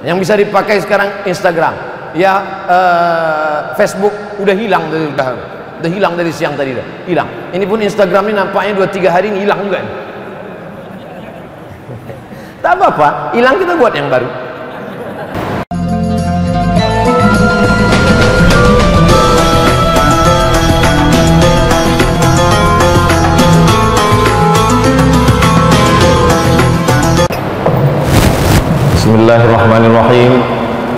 Yang bisa dipakai sekarang Instagram, ya Facebook udah hilang dari siang tadi, udah hilang. Ini pun Instagram ini nampaknya 2-3 hari ini hilang juga. Tak apa-apa, hilang kita buat yang baru. Bismillahirrahmanirrahim.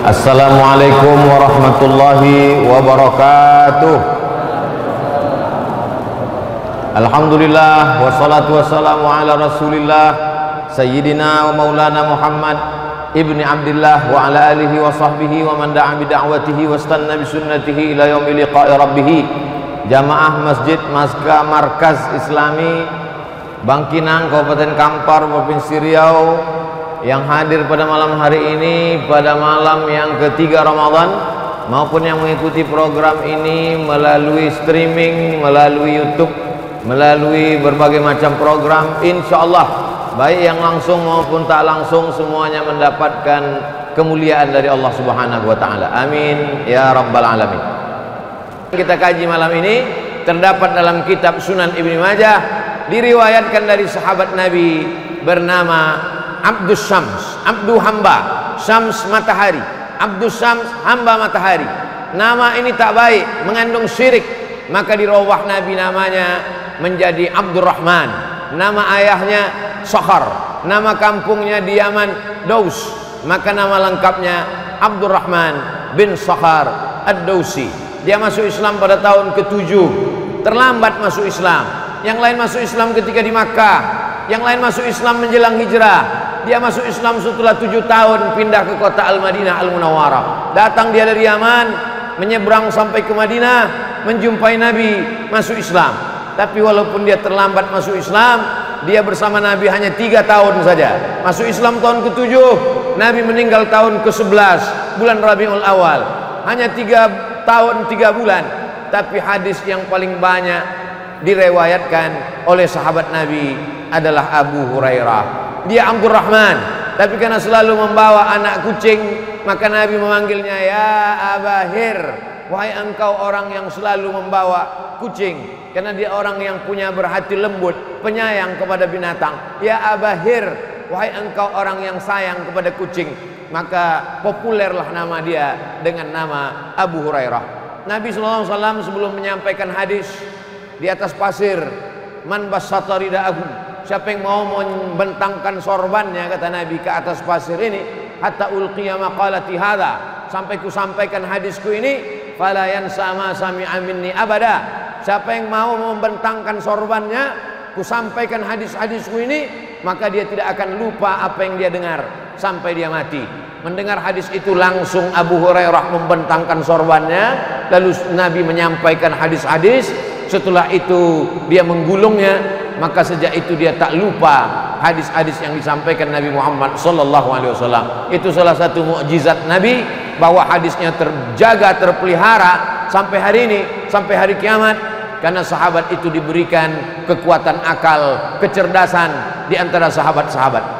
Assalamualaikum warahmatullahi wabarakatuh. Alhamdulillah wassalatu wassalamu ala rasulillah Sayyidina wa maulana Muhammad ibni Abdillah wa ala alihi wa sahbihi wa man da'a bida'watihi wa istanna bisunnatihi ila yaumi liqa'i rabbih. Jamaah Masjid Markaz Islami Bangkinang, Kabupaten Kampar, Provinsi Riau, yang hadir pada malam hari ini, pada malam yang ketiga Ramadan, maupun yang mengikuti program ini melalui streaming, melalui YouTube, melalui berbagai macam program, insya Allah baik yang langsung maupun tak langsung semuanya mendapatkan kemuliaan dari Allah Subhanahu wa Ta'ala. Amin ya Rabbal Alamin. Kita kaji malam ini terdapat dalam kitab Sunan Ibnu Majah, diriwayatkan dari sahabat Nabi bernama Abdus Syams, Abdu hamba, Syams matahari, Abdus Syams hamba matahari. Nama ini tak baik, mengandung syirik, maka dirubah Nabi namanya menjadi Abdurrahman. Nama ayahnya Sakhar, nama kampungnya di Yaman Daus, maka nama lengkapnya Abdurrahman bin Sakhar Ad-Dausi. Dia masuk Islam pada tahun ke-7, terlambat masuk Islam. Yang lain masuk Islam ketika di Makkah, yang lain masuk Islam menjelang hijrah. Dia masuk Islam setelah 7 tahun pindah ke kota Al-Madinah Al-Munawwarah. Datang dia dari Yaman, menyeberang sampai ke Madinah, menjumpai Nabi, masuk Islam. Tapi walaupun dia terlambat masuk Islam, dia bersama Nabi hanya 3 tahun saja. Masuk Islam tahun ke-7, Nabi meninggal tahun ke-11 bulan Rabiul Awal. Hanya 3 tahun 3 bulan. Tapi hadis yang paling banyak direwayatkan oleh sahabat Nabi adalah Abu Hurairah. Dia Abdurrahman, tapi karena selalu membawa anak kucing, maka Nabi memanggilnya ya Abahir, wahai engkau orang yang selalu membawa kucing, karena dia orang yang punya berhati lembut, penyayang kepada binatang. Ya Abahir, wahai engkau orang yang sayang kepada kucing. Maka populerlah nama dia dengan nama Abu Hurairah. Nabi SAW sebelum menyampaikan hadis di atas pasir, man bassata rida'ahu, siapa yang mau membentangkan sorbannya, kata Nabi, ke atas pasir ini, hatta ulqiya maqalati hadza, sampai ku sampaikan hadisku ini, fala yansa ma sami'a minni abada. Siapa yang mau membentangkan sorbannya, ku sampaikan hadis-hadisku ini, maka dia tidak akan lupa apa yang dia dengar sampai dia mati. Mendengar hadis itu langsung Abu Hurairah membentangkan sorbannya, lalu Nabi menyampaikan hadis-hadis. Setelah itu dia menggulungnya, maka sejak itu dia tak lupa hadis-hadis yang disampaikan Nabi Muhammad SAW. Itu salah satu mukjizat Nabi, bahwa hadisnya terjaga, terpelihara sampai hari ini, sampai hari kiamat, karena sahabat itu diberikan kekuatan akal, kecerdasan di antara sahabat-sahabat.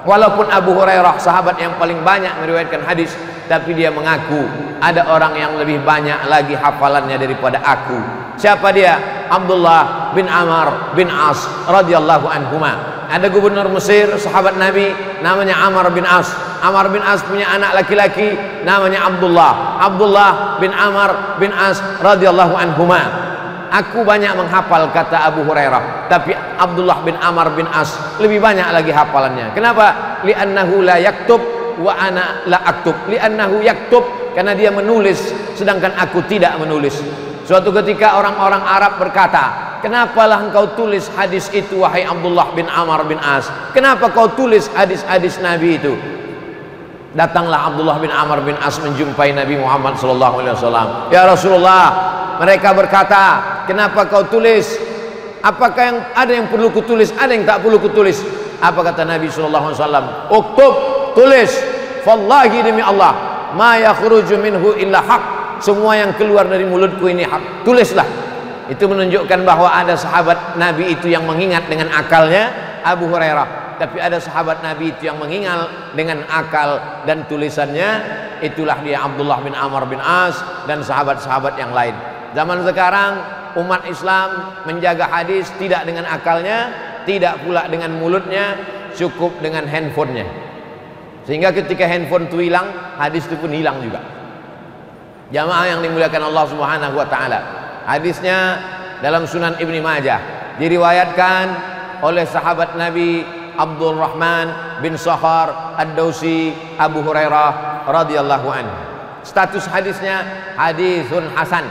Walaupun Abu Hurairah sahabat yang paling banyak meriwayatkan hadis, tapi dia mengaku ada orang yang lebih banyak lagi hafalannya daripada aku. Siapa dia? Abdullah bin Amr bin As radhiyallahu anhuma. Ada gubernur Mesir, sahabat Nabi, namanya Amr bin As. Amr bin As punya anak laki-laki namanya Abdullah. Abdullah bin Amr bin As radhiyallahu anhuma. Aku banyak menghafal, kata Abu Hurairah, tapi Abdullah bin Amr bin As lebih banyak lagi hafalannya. Kenapa? Li'annahu la yaktub wa ana la aktub. Li'annahu yaktub, karena dia menulis sedangkan aku tidak menulis. Suatu ketika orang-orang Arab berkata, kenapalah engkau tulis hadis itu wahai Abdullah bin Amr bin As? Kenapa kau tulis hadis-hadis Nabi itu? Datanglah Abdullah bin Amr bin As menjumpai Nabi Muhammad SAW. Ya Rasulullah, mereka berkata, kenapa kau tulis? Apakah yang ada yang perlu kutulis, ada yang tak perlu kutulis? Apa kata Nabi SAW? Uktub, tulis. Wallahi, demi Allah, ma yakhruju minhu illa haq. Semua yang keluar dari mulutku ini hak. Tulislah. Itu menunjukkan bahwa ada sahabat Nabi itu yang mengingat dengan akalnya, Abu Hurairah. tapi ada sahabat Nabi itu yang mengingal dengan akal dan tulisannya. Itulah dia Abdullah bin Amr bin As dan sahabat-sahabat yang lain. Zaman sekarang umat Islam menjaga hadis tidak dengan akalnya, tidak pula dengan mulutnya, cukup dengan handphonenya. Sehingga ketika handphone itu hilang, hadis itu pun hilang juga. Jamaah yang dimuliakan Allah Subhanahu wa taala. Hadisnya dalam Sunan Ibnu Majah, diriwayatkan oleh sahabat Nabi Abdurrahman bin Sakhar Ad-Dausi Abu Hurairah radhiyallahu anhu. Status hadisnya hadisun hasan.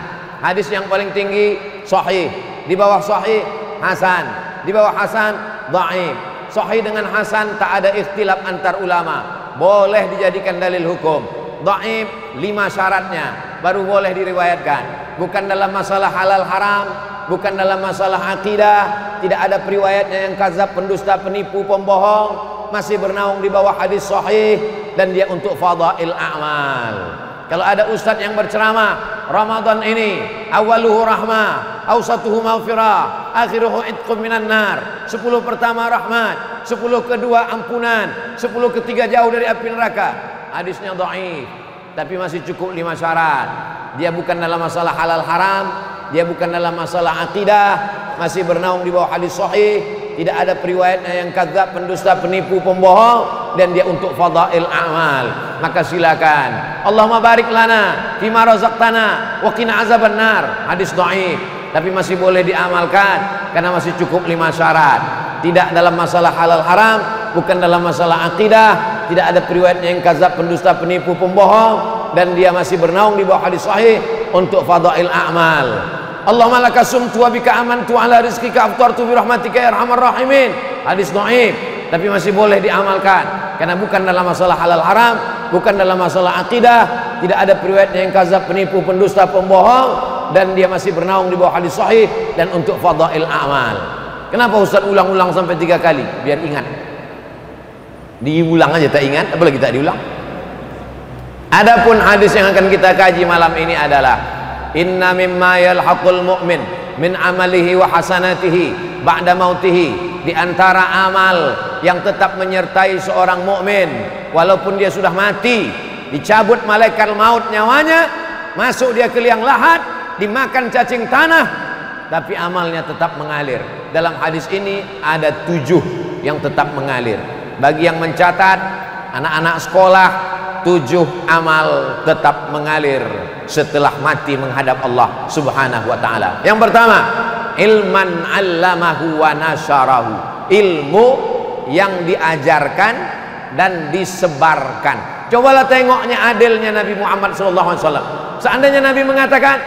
Hadis yang paling tinggi sahih, di bawah sahih hasan, di bawah hasan dhaif. Sahih dengan hasan tak ada ikhtilaf antar ulama, boleh dijadikan dalil hukum. Dhaif 5 syaratnya baru boleh diriwayatkan. Bukan dalam masalah halal haram, bukan dalam masalah akidah, tidak ada periwayatnya yang kadzab, pendusta, penipu, pembohong, masih bernaung di bawah hadis sahih, dan dia untuk fadail a'mal. Kalau ada ustadz yang berceramah, Ramadan ini awaluhu rahmah, awsatuhu maghfirah, akhiruhu itqum minan nar, 10 pertama rahmat, 10 kedua ampunan, 10 ketiga jauh dari api neraka. Hadisnya dhaif, tapi masih cukup 5 syarat. Dia bukan dalam masalah halal haram, dia bukan dalam masalah akidah, masih bernaung di bawah hadis sahih, tidak ada periwayatnya yang kadzab, pendusta, penipu, pembohong, dan dia untuk fadail a'mal. Maka silakan. Allahumma barik lana fima razaqtana wa qina azabannar. Hadis dhaif, tapi masih boleh diamalkan karena masih cukup 5 syarat. Tidak dalam masalah halal haram, bukan dalam masalah akidah, tidak ada periwayatnya yang kadzab, pendusta, penipu, pembohong, dan dia masih bernaung di bawah hadis sahih untuk fadail a'mal. Allahumma laka sumtu wa bika amantu ala rizqika aftartu bi rahmatika ya arhamar rahimin. Hadis dhaif, tapi masih boleh diamalkan karena bukan dalam masalah halal haram, bukan dalam masalah akidah, tidak ada periwayatnya yang kadzab, penipu, pendusta, pembohong, dan dia masih bernaung di bawah hadis sahih dan untuk fadail a'mal. Kenapa Ustaz ulang-ulang sampai 3 kali? Biar ingat. Diulang aja tak ingat, apalagi tak diulang. Adapun hadis yang akan kita kaji malam ini adalah inna mimma yalhaqul mu'min min amalihi wa hasanatihi ba'da mautihi. Di antara amal yang tetap menyertai seorang mukmin walaupun dia sudah mati, dicabut malaikat maut nyawanya, masuk dia ke liang lahat, dimakan cacing tanah, tapi amalnya tetap mengalir. Dalam hadis ini ada 7 yang tetap mengalir. Bagi yang mencatat, anak-anak sekolah, 7 amal tetap mengalir setelah mati menghadap Allah Subhanahu wa ta'ala. Yang pertama, ilman 'allamahu wa nasyarahu. Ilmu yang diajarkan dan disebarkan. Cobalah tengoknya adilnya Nabi Muhammad SAW. Seandainya Nabi mengatakan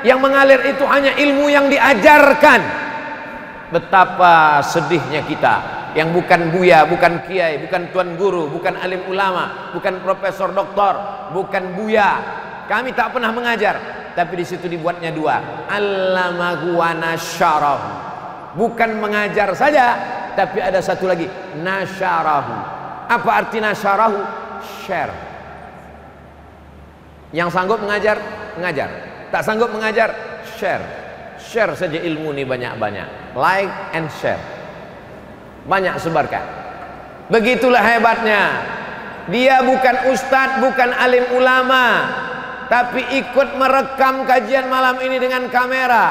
yang mengalir itu hanya ilmu yang diajarkan, betapa sedihnya kita yang bukan buya, bukan kiai, bukan tuan guru, bukan alim ulama, bukan profesor doktor, bukan buya. Kami tak pernah mengajar, tapi di situ dibuatnya 2. Allamahu wa nasyarahu. Bukan mengajar saja, tapi ada satu lagi, nasyarahu. Apa arti nasyarahu? Share. Yang sanggup mengajar, mengajar. Tak sanggup mengajar, share. Share saja ilmu ini banyak-banyak. Like and share. Banyak sebarkan. Begitulah hebatnya. Dia bukan ustadz, bukan alim ulama, tapi ikut merekam kajian malam ini dengan kamera.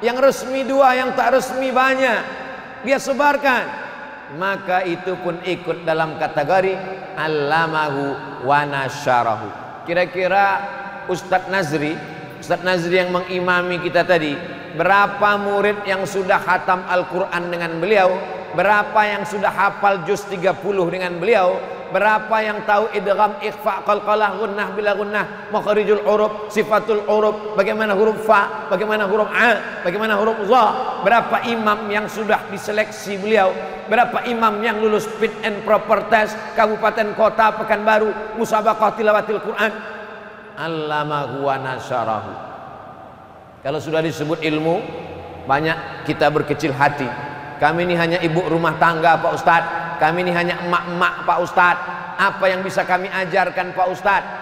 Yang resmi 2, yang tak resmi banyak, dia sebarkan. Maka itu pun ikut dalam kategori allamahu wa nasyarahu. Kira-kira Ustadz Nazri yang mengimami kita tadi, berapa murid yang sudah khatam Al-Quran dengan beliau? Berapa yang sudah hafal juz 30 dengan beliau? Berapa yang tahu idgham, ikhfa, qalqalah, gunnah, bila gunnah, makharijul huruf, sifatul huruf, bagaimana huruf fa, bagaimana huruf a, bagaimana huruf za? Berapa imam yang sudah diseleksi beliau? Berapa imam yang lulus fit and proper test kabupaten kota Pekanbaru, musabaqah tilawatil Quran? Allamahu wa nasyarahu. Kalau sudah disebut ilmu, banyak kita berkecil hati. Kami ini hanya ibu rumah tangga Pak Ustadz, kami ini hanya emak-emak Pak Ustadz. Apa yang bisa kami ajarkan Pak Ustadz?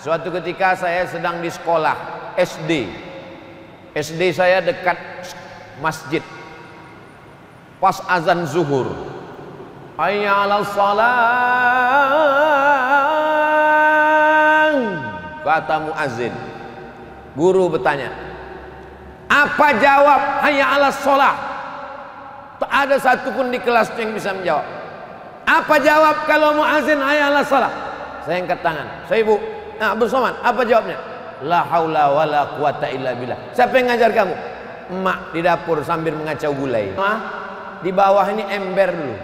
Suatu ketika saya sedang di sekolah SD. SD saya dekat masjid. Pas azan zuhur, hayya 'alas shalah, kata muazin. Guru bertanya, apa jawab hayya 'alas shalah? Tak ada satupun di kelas yang bisa menjawab. Apa jawab kalau muazin hayya 'alas shalah? Saya angkat tangan. Saya ibu, nah Abdul Somad, apa jawabnya? La haula wala quwata illa billah. Siapa yang ngajar kamu? Emak di dapur sambil mengacau gulai. Di bawah ini ember dulu.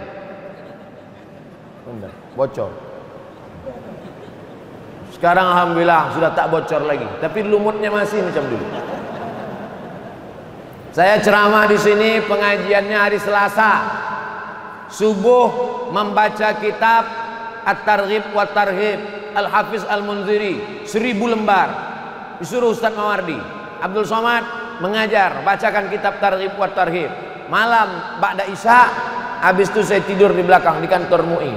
Ember, bocor. Sekarang alhamdulillah sudah tak bocor lagi, tapi lumutnya masih macam dulu. Saya ceramah di sini, pengajiannya hari Selasa. Subuh membaca kitab At-Targhib wa Tarhib Al-Hafiz Al-Munziri 1000 lembar. Disuruh Ustaz Mawardi. Abdul Somad mengajar, bacakan kitab Targhib wa Tarhib. Malam ba'da Isya, habis itu saya tidur di belakang di kantor MUI.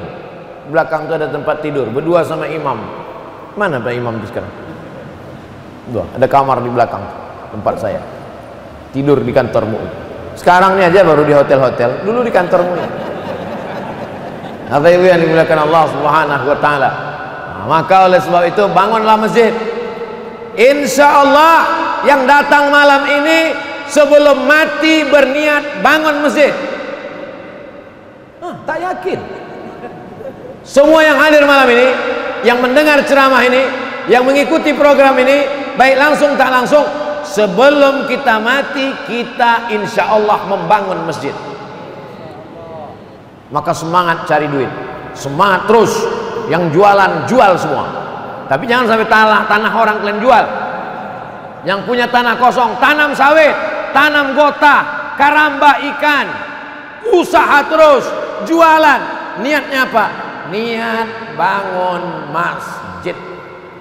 Belakang itu ada tempat tidur, berdua sama imam. Mana Pak Imam itu sekarang? Dua, ada kamar di belakang tempat saya. Tidur di kantor MUI. Sekarang ini aja baru di hotel-hotel, dulu di kantor MUI. Apa ibu yang dimuliakan Allah Subhanahu wa taala. Nah, maka oleh sebab itu bangunlah masjid. Insya Allah yang datang malam ini sebelum mati berniat bangun masjid. Tak yakin. Semua yang hadir malam ini, yang mendengar ceramah ini, yang mengikuti program ini, baik langsung tak langsung, sebelum kita mati kita insya Allah membangun masjid. Maka semangat cari duit, semangat terus. Yang jualan jual semua, tapi jangan sampai tanah orang kalian jual. Yang punya tanah kosong, tanam sawit, tanam gota, karamba ikan, usaha terus, jualan. Niatnya apa? Niat bangun masjid.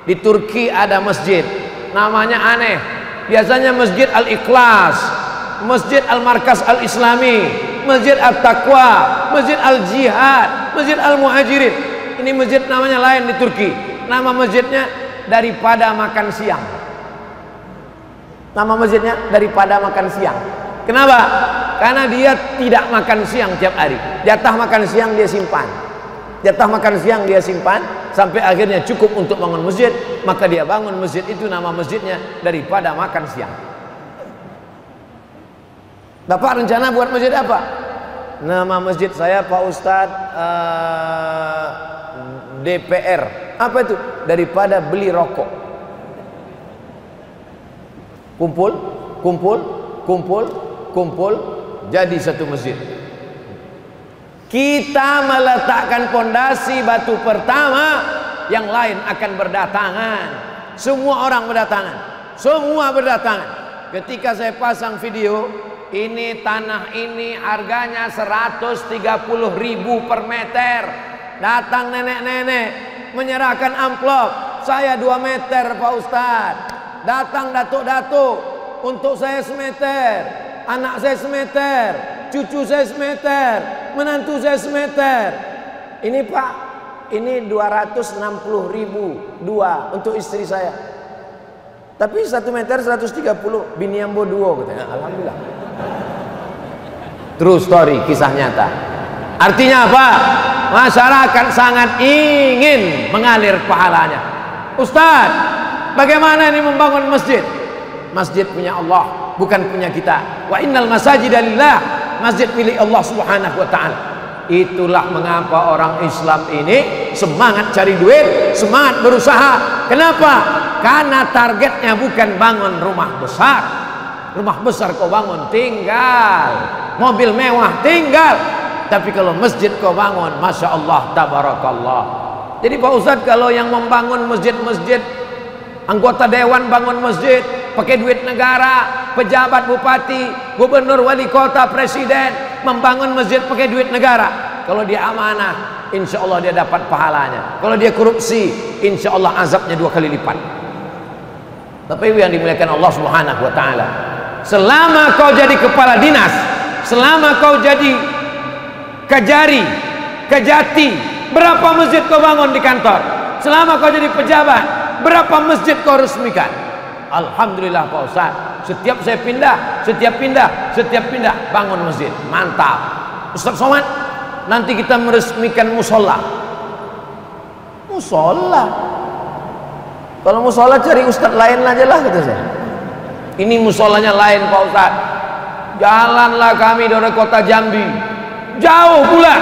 Di Turki ada masjid, namanya aneh, biasanya Masjid Al-Ikhlas, Masjid Al-Markas Al-Islami, Masjid At-Taqwa, Masjid Al-Jihad, Masjid Al-Muhajirin. Ini masjid namanya lain di Turki. Nama masjidnya daripada makan siang. Nama masjidnya daripada makan siang. Kenapa? Karena dia tidak makan siang tiap hari. Jatah makan siang dia simpan. Jatah makan siang dia simpan sampai akhirnya cukup untuk bangun masjid. Maka dia bangun masjid itu, nama masjidnya daripada makan siang. Bapak rencana buat masjid apa? Nama masjid saya Pak Ustadz DPR. Apa itu? Daripada beli rokok. Kumpul, kumpul, kumpul, kumpul, jadi satu masjid. Kita meletakkan pondasi batu pertama, yang lain akan berdatangan. Semua orang berdatangan. Semua berdatangan. Ketika saya pasang video, ini tanah ini harganya 130.000 per meter. Datang nenek-nenek menyerahkan amplop. Saya 2 meter Pak Ustadz. Datang datuk-datuk, untuk saya semeter, anak saya semeter, cucu saya semeter, menantu saya semeter. Ini Pak, ini 260.000 dua untuk istri saya. Tapi 1 meter 130, bini ambo duo katanya. Alhamdulillah. True story, kisah nyata. Artinya apa? Masyarakat sangat ingin mengalir pahalanya. Ustaz, bagaimana ini membangun masjid? Masjid punya Allah, bukan punya kita. Wa innal masajida lillah. Masjid milik Allah Subhanahu wa taala. Itulah mengapa orang Islam ini semangat cari duit, semangat berusaha. Kenapa? Karena targetnya bukan bangun rumah besar. Rumah besar kau bangun tinggal, mobil mewah tinggal. Tapi kalau masjid kau bangun, Masya Allah, tabarakallah. Jadi Pak Ustadz, kalau yang membangun masjid-masjid, anggota dewan bangun masjid pakai duit negara, pejabat bupati, gubernur, wali kota, presiden membangun masjid pakai duit negara. Kalau dia amanah, insya Allah dia dapat pahalanya. Kalau dia korupsi, insya Allah azabnya 2 kali lipat. Tapi yang dimuliakan Allah Subhanahu wa taala, selama kau jadi kepala dinas, selama kau jadi Kejari, Kejati, berapa masjid kau bangun di kantor? Selama kau jadi pejabat, berapa masjid kau resmikan? Alhamdulillah Pak Ustaz, setiap saya pindah, setiap pindah bangun masjid. Mantap. Ustaz Somad, nanti kita meresmikan musola. Musola? Kalau musola cari ustadz lain aja lah, kata saya. Ini musolanya lain Pak Ustadz. Jalanlah kami dari kota Jambi, jauh pula,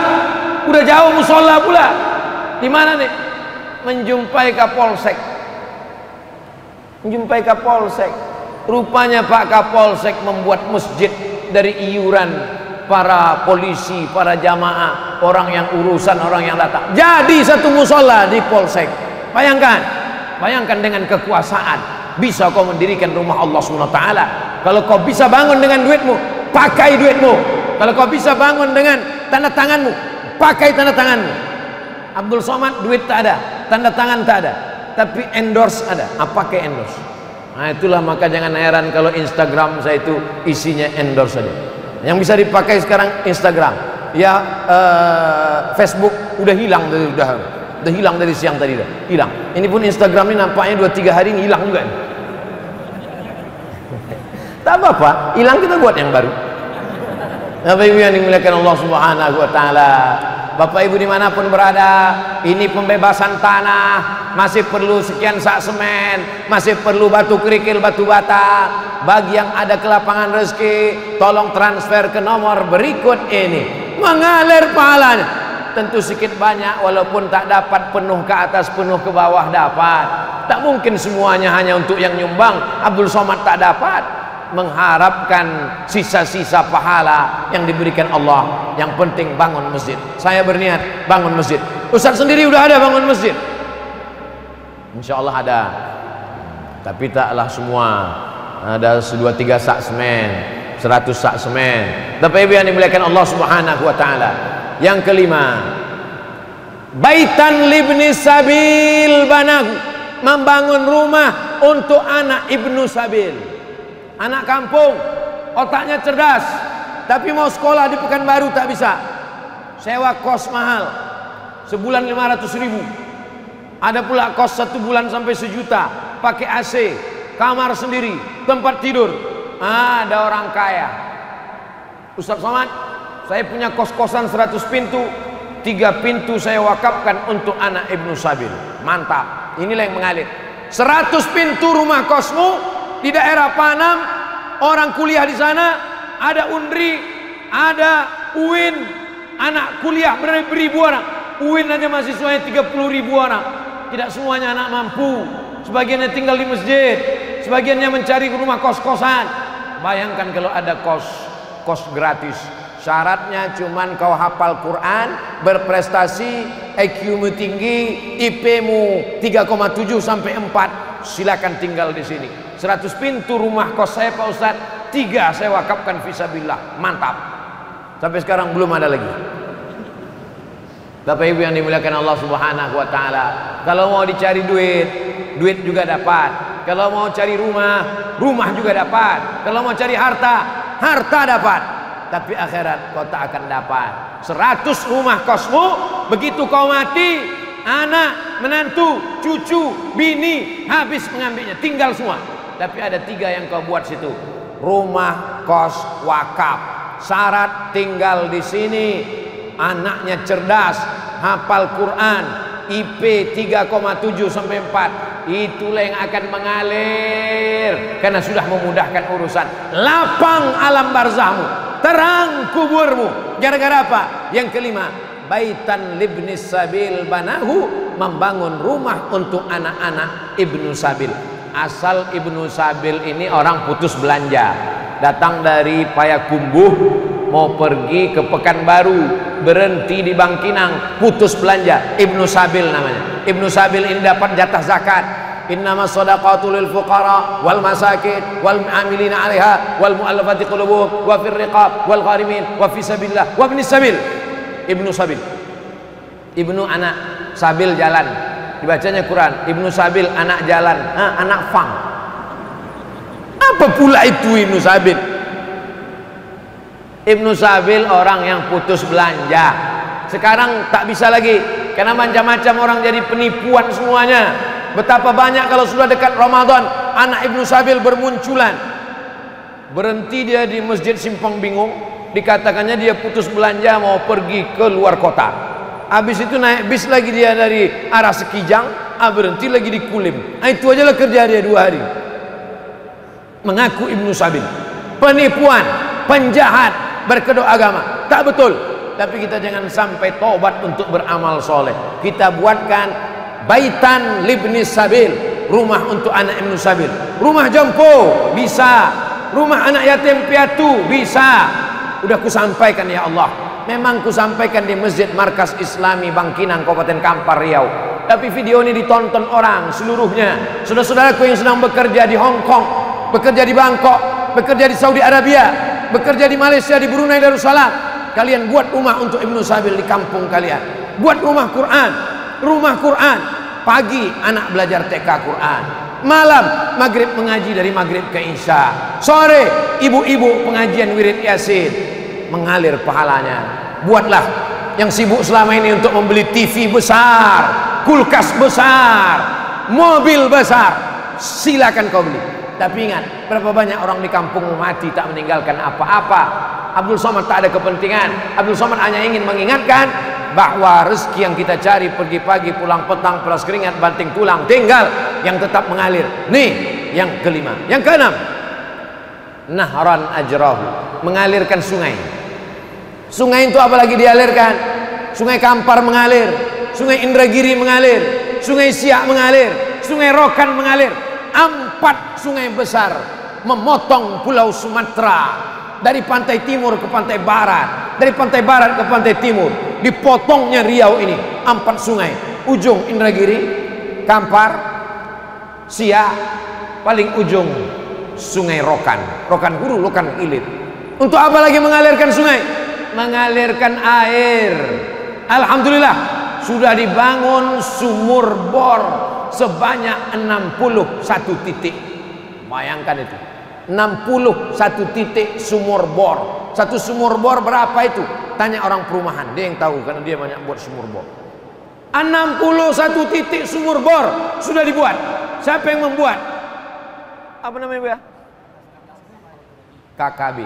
udah jauh musola pula. Di mana nih? Menjumpai Kapolsek. Menjumpai Kapolsek. Rupanya Pak Kapolsek membuat masjid dari iuran para polisi, para jamaah, orang yang urusan, orang yang datang. Jadi satu musola di Polsek. Bayangkan, bayangkan dengan kekuasaan bisa kau mendirikan rumah Allah SWT. Kalau kau bisa bangun dengan duitmu, pakai duitmu. Kalau kau bisa bangun dengan tanda tanganmu, pakai tanda tanganmu. Abdul Somad duit tak ada, tanda tangan tak ada, tapi endorse ada. Pakai endorse. Nah itulah, maka jangan heran kalau Instagram saya itu isinya endorse saja. Yang bisa dipakai sekarang Instagram. Ya Facebook udah hilang, udah hilang dari siang tadi, dah hilang. Ini pun Instagram ini nampaknya 2-3 hari ini hilang juga. Tak apa-apa, hilang kita buat yang baru. Bapak Ibu yang dimuliakan Allah Subhanahu wa taala, Bapak Ibu dimanapun berada, ini pembebasan tanah masih perlu sekian sak semen, masih perlu batu kerikil, batu bata. Bagi yang ada ke lapangan rezeki, tolong transfer ke nomor berikut ini, mengalir pahalanya. Tentu sedikit banyak, walaupun tak dapat penuh ke atas, penuh ke bawah dapat. Tak mungkin semuanya hanya untuk yang nyumbang. Abdul Somad tak dapat. Mengharapkan sisa-sisa pahala yang diberikan Allah. Yang penting bangun masjid. Saya berniat bangun masjid. Ustaz sendiri udah ada bangun masjid, insya Allah ada, tapi taklah semua. Ada 2-3 sak semen, 100 sak semen. Bapak Ibu yang dimuliakan Allah Subhanahu wa taala. Yang kelima, baitan libni sabil banahu, membangun rumah untuk anak ibnu sabil. Anak kampung, otaknya cerdas, tapi mau sekolah di Pekanbaru tak bisa. Sewa kos mahal, sebulan 500.000. Ada pula kos 1 bulan sampai 1 juta, pakai AC, kamar sendiri, tempat tidur. Ada orang kaya. Ustaz Somad, saya punya kos-kosan 100 pintu, 3 pintu saya wakafkan untuk anak ibnu sabil. Mantap, inilah yang mengalir. 100 pintu rumah kosmu di daerah Panam, orang kuliah di sana, ada Undri, ada UIN, anak kuliah beribu orang. UIN aja mahasiswanya 30.000 orang. Tidak semuanya anak mampu, sebagiannya tinggal di masjid, sebagiannya mencari rumah kos-kosan. Bayangkan kalau ada kos gratis. Syaratnya cuman kau hafal Quran, berprestasi, IQ-mu tinggi, IP-mu 3,7 sampai 4, silakan tinggal di sini. 100 pintu rumah kos saya Pak Ustaz, 3 saya wakafkan fisabilillah. Mantap. Sampai sekarang belum ada lagi. Bapak Ibu yang dimuliakan Allah Subhanahu wa taala, kalau mau dicari duit, duit juga dapat. Kalau mau cari rumah, rumah juga dapat. Kalau mau cari harta, harta dapat. Tapi akhirat kau tak akan dapat. 100 rumah kosmu, begitu kau mati, anak, menantu, cucu, bini habis mengambilnya, tinggal semua. Tapi ada 3 yang kau buat situ. Rumah kos wakaf. Syarat tinggal di sini, anaknya cerdas, hafal Quran, IP 3,7 sampai 4. Itulah yang akan mengalir, karena sudah memudahkan urusan. Lapang alam barzahmu, terang kuburmu. Gara-gara apa? Yang kelima, baitan libni sabil banahu, membangun rumah untuk anak-anak ibnu sabil. Asal ibnu sabil ini orang putus belanja, datang dari Payakumbuh mau pergi ke Pekanbaru, berhenti di Bangkinang, putus belanja, ibnu sabil namanya. Ibnu sabil ini dapat jatah zakat. Innamas shadaqatu lil fuqara wal masakin wal amilina 'alaiha wal mu'allafati qulubuhum wa fir riqab wal gharimin wa fi sabilillah wa ibnis sabil. Ibnu sabil, ibnu anak sabil jalan, dibacanya Quran. Ibnu sabil anak jalan, anak fang. Apa pula itu ibnu sabil? Ibnu sabil orang yang putus belanja. Sekarang tak bisa lagi, karena macam-macam orang jadi penipuan semuanya. Betapa banyak kalau sudah dekat Ramadan, anak ibnu sabil bermunculan. Berhenti dia di masjid Simpang Bingung, dikatakannya dia putus belanja mau pergi ke luar kota. Habis itu naik bis lagi dia dari arah Sekijang, berhenti lagi di Kulim. Itu aja lah kerja dia 2 hari. Mengaku Ibnu Sabil, penipuan, penjahat, berkedok agama. Tak betul. Tapi kita jangan sampai tobat untuk beramal soleh. Kita buatkan baitan libni sabil, rumah untuk anak Ibnu Sabil, rumah jompo bisa, rumah anak yatim piatu bisa. Udah kusampaikan ya Allah, memang kusampaikan di Masjid Markas Islami Bangkinang Kabupaten Kampar Riau, tapi video ini ditonton orang seluruhnya. Saudara-saudaraku yang sedang bekerja di Hong Kong, bekerja di Bangkok, bekerja di Saudi Arabia, bekerja di Malaysia, di Brunei Darussalam, kalian buat rumah untuk Ibnu Sabil di kampung kalian. Buat rumah Quran, rumah Quran. Pagi anak belajar TK Quran, malam maghrib mengaji dari maghrib ke isya, sore ibu-ibu pengajian wirid yasin, mengalir pahalanya. Buatlah yang sibuk selama ini untuk membeli TV besar, kulkas besar, mobil besar, silakan kau beli. Tapi ingat, berapa banyak orang di kampung mati tak meninggalkan apa-apa. Abdul Somad tak ada kepentingan. Abdul Somad hanya ingin mengingatkan bahwa rezeki yang kita cari pergi pagi pulang petang, peras keringat banting tulang, tinggal yang tetap mengalir. Nih yang kelima. Yang keenam, nahran ajrahu, mengalirkan sungai. Sungai itu apalagi dialirkan? Sungai Kampar mengalir, sungai Indragiri mengalir, sungai Siak mengalir, sungai Rokan mengalir. 4 sungai besar memotong pulau Sumatera dari pantai timur ke pantai barat, dari pantai barat ke pantai timur. Dipotongnya Riau ini 4 sungai, ujung Indragiri, Kampar, Siak, paling ujung sungai Rokan, Rokan Hulu, Rokan Ilit. Untuk apa lagi mengalirkan sungai? Mengalirkan air. Alhamdulillah sudah dibangun sumur bor sebanyak 61 titik. Bayangkan itu, 61 titik sumur bor. Satu sumur bor berapa itu? Tanya orang perumahan, dia yang tahu karena dia banyak buat sumur bor. 61 titik sumur bor sudah dibuat. Siapa yang membuat? Apa namanya, Bu? KKB,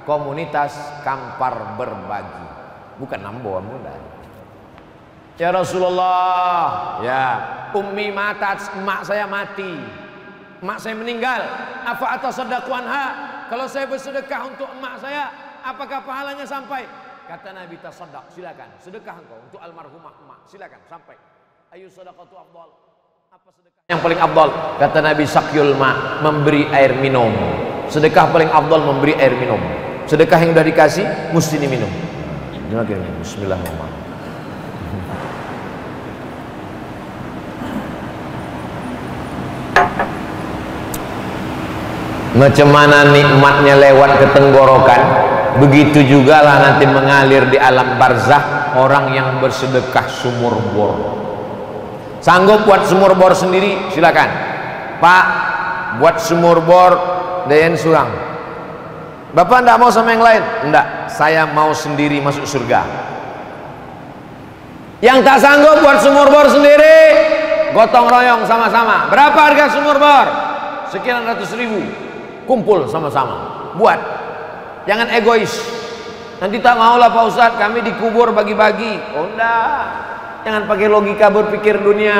Komunitas Kampar Berbagi. Bukan Nambo, mudah. Ya Rasulullah, ya ummi matat, emak saya mati, emak saya meninggal. Afa atasaddaqu anha, kalau saya bersedekah untuk emak saya, apakah pahalanya sampai? Kata Nabi, tasaddaq, silakan sedekah engkau untuk almarhumah emak, silakan sampai. Ayu sadaqatu afdal, apa sedekah yang paling afdal? Kata Nabi, sakyul ma, memberi air minum. Sedekah paling afdal memberi air minum. Sedekah yang sudah dikasih mesti diminum. Bismillahirrahmanirrahim. Macam mana nikmatnya lewat ke tenggorokan, begitu juga lah nanti mengalir di alam barzah orang yang bersedekah sumur bor. Sanggup buat sumur bor sendiri? Silakan. Pak, buat sumur bor Dayan Surang. Bapak enggak mau sama yang lain? Enggak, saya mau sendiri masuk surga. Yang tak sanggup buat sumur bor sendiri, gotong royong sama-sama. Berapa harga sumur bor? Sekian ratus ribu. Kumpul sama-sama, buat. Jangan egois. Nanti tak maulah Pak Ustadz, kami dikubur bagi-bagi. Oh enggak. Jangan pakai logika berpikir dunia.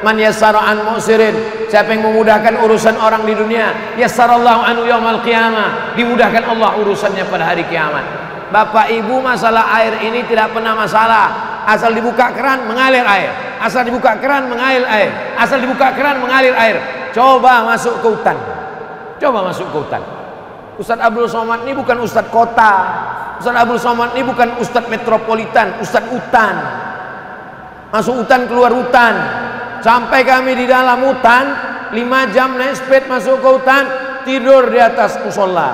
Man yassara an mu'sirin, siapa yang memudahkan urusan orang di dunia, yassarallahu anhu yaumal qiyamah, dimudahkan Allah urusannya pada hari kiamat. Bapak Ibu, masalah air ini tidak pernah masalah. Asal dibuka keran mengalir air, asal dibuka keran mengalir air, asal dibuka keran mengalir air. Coba masuk ke hutan, coba masuk ke hutan. Ustadz Abdul Somad ini bukan Ustadz kota, Ustadz Abdul Somad ini bukan Ustadz metropolitan, Ustadz hutan. Masuk hutan, keluar hutan. Sampai kami di dalam hutan 5 jam naik sepeda masuk ke hutan, tidur di atas musola,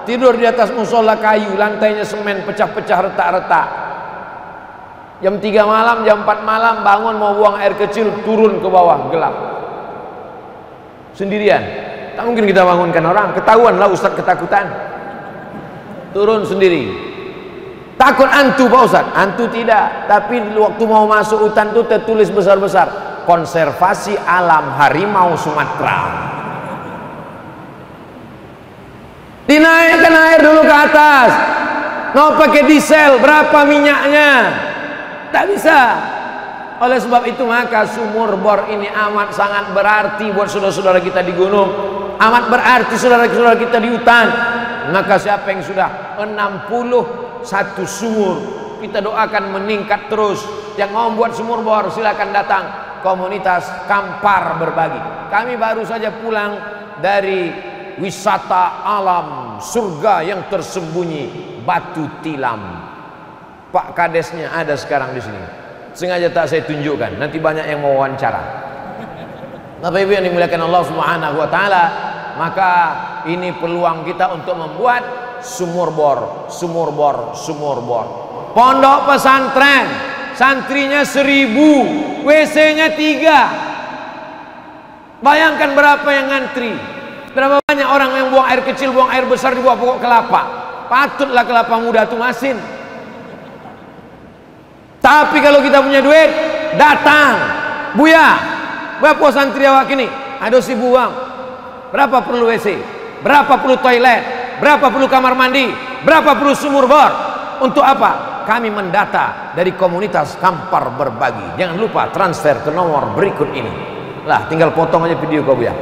tidur di atas musola kayu, lantainya semen pecah-pecah, retak-retak. Jam 3 malam, jam 4 malam bangun mau buang air kecil, turun ke bawah, gelap sendirian. Tak mungkin kita bangunkan orang, ketahuan lah Ustadz ketakutan. Turun sendiri. Takut hantu Pak Ustadz? Hantu tidak, tapi waktu mau masuk hutan itu tertulis besar-besar, konservasi alam harimau Sumatera. Dinaikkan air dulu ke atas, Mau pakai diesel, berapa minyaknya? Tak bisa. Oleh sebab itu maka sumur bor ini amat sangat berarti buat saudara-saudara kita di gunung, amat berarti saudara-saudara kita di hutan. Maka siapa yang sudah 61 sumur, kita doakan meningkat terus. Yang mau buat sumur bor silakan datang komunitas Kampar Berbagi. Kami baru saja pulang dari wisata alam surga yang tersembunyi Batu Tilam. Pak Kadesnya ada sekarang di sini. Sengaja tak saya tunjukkan, nanti banyak yang mau wawancara. Bapak Ibu yang dimuliakan Allah Subhanahu wa taala, maka ini peluang kita untuk membuat sumur bor, sumur bor, sumur bor. Pondok pesantren, santrinya 1000, WC-nya 3. Bayangkan berapa yang ngantri. Berapa banyak orang yang buang air kecil, buang air besar di bawah pokok kelapa. Patutlah kelapa muda itu masin. Tapi kalau kita punya duit, datang. Buya, berapa santri awak ini? Ada si buang. Berapa perlu WC? Berapa perlu toilet? Berapa perlu kamar mandi? Berapa perlu sumur bor? Untuk apa? Kami mendata dari komunitas Kampar Berbagi. Jangan lupa transfer ke nomor berikut ini. Lah, tinggal potong aja video kau Buya.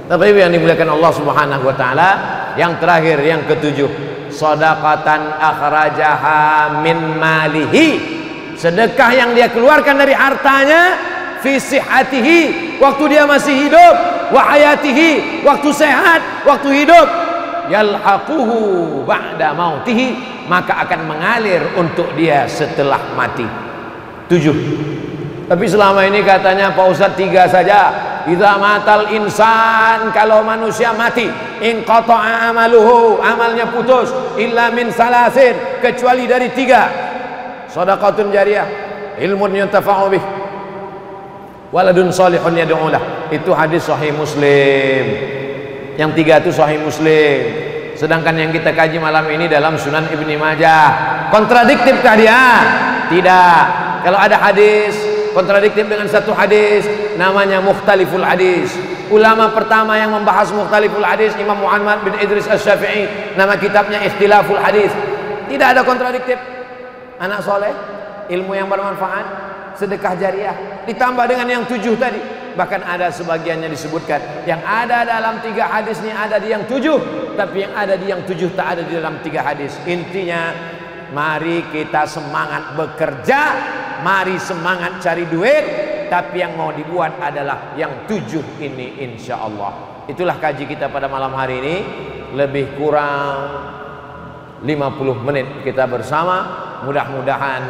Bapak Ibu yang dimuliakan Allah Subhanahu wa taala, yang terakhir yang ketujuh, shadaqatan akhrajaha min malihi. Sedekah yang dia keluarkan dari hartanya, fi sihatihi, waktu dia masih hidup, wa hayatihi, waktu sehat, waktu hidup, yalhaquhu ba'da mautihi, maka akan mengalir untuk dia setelah mati. 7. Tapi selama ini katanya Pak Ustadz 3 saja. Idza matal insan, kalau manusia mati, in qata'a amaluhu, amalnya putus, illa min salasin, kecuali dari 3. Shadaqatun jariyah, ilmun yuntafa'u bih, waladun salihun yad'u lah. Itu hadis sahih Muslim. Yang 3 itu sahih Muslim. Sedangkan yang kita kaji malam ini dalam Sunan Ibni Majah. Kontradiktifkah dia? Tidak. Kalau ada hadis kontradiktif dengan satu hadis, namanya mukhtaliful hadis. Ulama pertama yang membahas mukhtaliful hadis Imam Muhammad bin Idris Asy-Syafi'i, nama kitabnya Ikhtilaful Hadis. Tidak ada kontradiktif. Anak soleh, ilmu yang bermanfaat, sedekah jariah, ditambah dengan yang 7 tadi. Bahkan ada sebagiannya disebutkan yang ada dalam 3 hadis ini ada di yang 7, tapi yang ada di yang 7 tak ada di dalam 3 hadis. Intinya, mari kita semangat bekerja, mari semangat cari duit, tapi yang mau dibuat adalah yang 7 ini, insya Allah. Itulah kaji kita pada malam hari ini. Lebih kurang 50 menit kita bersama. Mudah-mudahan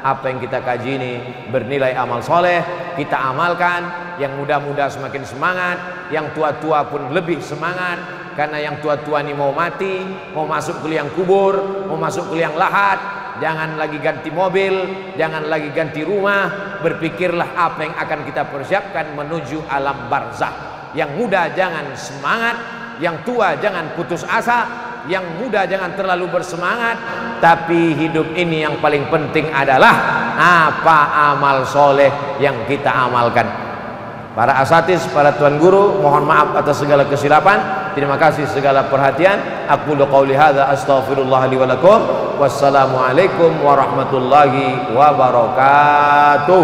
apa yang kita kaji ini bernilai amal soleh, kita amalkan. Yang muda-muda semakin semangat, yang tua-tua pun lebih semangat. Karena yang tua-tua ini mau mati, mau masuk ke liang kubur, mau masuk ke liang lahat. Jangan lagi ganti mobil, jangan lagi ganti rumah. Berpikirlah apa yang akan kita persiapkan menuju alam barzakh. Yang muda jangan semangat, yang tua jangan putus asa. Yang muda jangan terlalu bersemangat, tapi hidup ini yang paling penting adalah apa amal soleh yang kita amalkan. Para asatiz, para tuan guru, mohon maaf atas segala kesilapan. Terima kasih segala perhatian. Aqulu qouli hadza astaghfirullah li wa lakum. Wassalamualaikum warahmatullahi wabarakatuh.